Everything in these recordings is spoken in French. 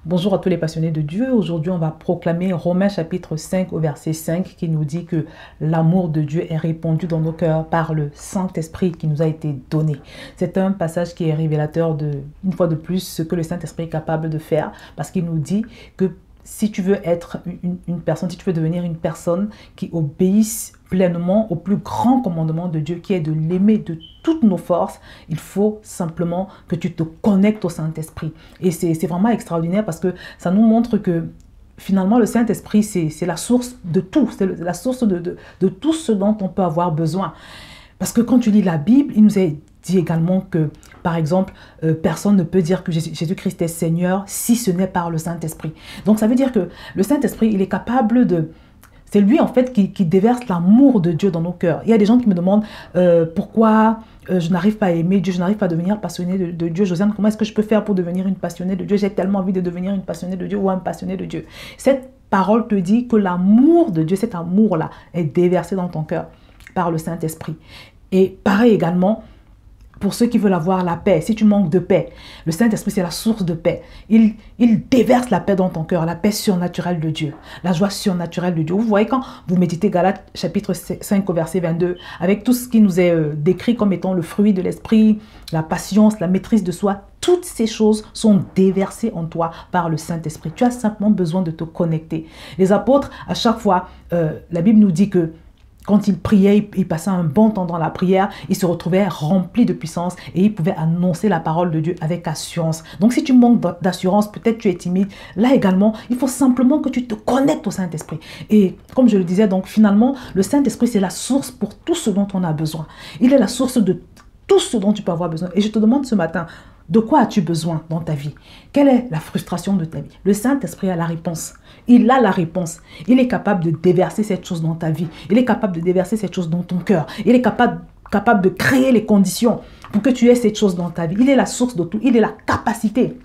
Bonjour à tous les passionnés de Dieu. Aujourd'hui, on va proclamer Romains chapitre 5 au verset 5 qui nous dit que l'amour de Dieu est répandu dans nos cœurs par le Saint-Esprit qui nous a été donné. C'est un passage qui est révélateur une fois de plus, ce que le Saint-Esprit est capable de faire parce qu'il nous dit que si tu veux être une personne, si tu veux devenir une personne qui obéisse pleinement au plus grand commandement de Dieu, qui est de l'aimer de toutes nos forces, il faut simplement que tu te connectes au Saint-Esprit. Et c'est vraiment extraordinaire parce que ça nous montre que finalement, le Saint-Esprit, c'est la source de tout, c'est la source de tout ce dont on peut avoir besoin. Parce que quand tu lis la Bible, il nous est dit également que, par exemple, personne ne peut dire que Jésus-Christ est Seigneur si ce n'est par le Saint-Esprit. Donc, ça veut dire que le Saint-Esprit, il est capable de... C'est lui, en fait, qui déverse l'amour de Dieu dans nos cœurs. Il y a des gens qui me demandent pourquoi je n'arrive pas à aimer Dieu, je n'arrive pas à devenir passionné de Dieu. Josiane, comment est-ce que je peux faire pour devenir une passionnée de Dieu? J'ai tellement envie de devenir une passionnée de Dieu ou un passionné de Dieu. Cette parole te dit que l'amour de Dieu, cet amour-là, est déversé dans ton cœur par le Saint-Esprit. Et pareil également, pour ceux qui veulent avoir la paix, si tu manques de paix, le Saint-Esprit, c'est la source de paix. Il déverse la paix dans ton cœur, la paix surnaturelle de Dieu, la joie surnaturelle de Dieu. Vous voyez, quand vous méditez Galates chapitre 5 au verset 22, avec tout ce qui nous est décrit comme étant le fruit de l'esprit, la patience, la maîtrise de soi, toutes ces choses sont déversées en toi par le Saint-Esprit. Tu as simplement besoin de te connecter. Les apôtres, à chaque fois, la Bible nous dit que quand ils priaient, ils passaient un bon temps dans la prière, ils se retrouvaient remplis de puissance et ils pouvaient annoncer la parole de Dieu avec assurance. Donc si tu manques d'assurance, peut-être tu es timide, là également, il faut simplement que tu te connectes au Saint-Esprit. Et comme je le disais, donc finalement, le Saint-Esprit, c'est la source pour tout ce dont on a besoin. Il est la source de tout ce dont tu peux avoir besoin. Et je te demande ce matin, de quoi as-tu besoin dans ta vie? Quelle est la frustration de ta vie? Le Saint-Esprit a la réponse. Il a la réponse. Il est capable de déverser cette chose dans ta vie. Il est capable de déverser cette chose dans ton cœur. Il est capable de créer les conditions pour que tu aies cette chose dans ta vie. Il est la source de tout. Il est la capacité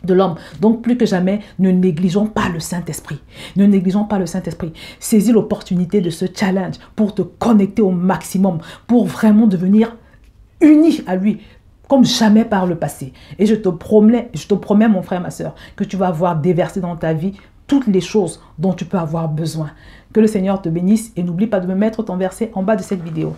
de l'homme. Donc, plus que jamais, ne négligeons pas le Saint-Esprit. Ne négligeons pas le Saint-Esprit. Saisis l'opportunité de ce challenge pour te connecter au maximum, pour vraiment devenir uni à lui, comme jamais par le passé. Et je te promets, mon frère, ma soeur, que tu vas avoir déversé dans ta vie toutes les choses dont tu peux avoir besoin. Que le Seigneur te bénisse et n'oublie pas de me mettre ton verset en bas de cette vidéo.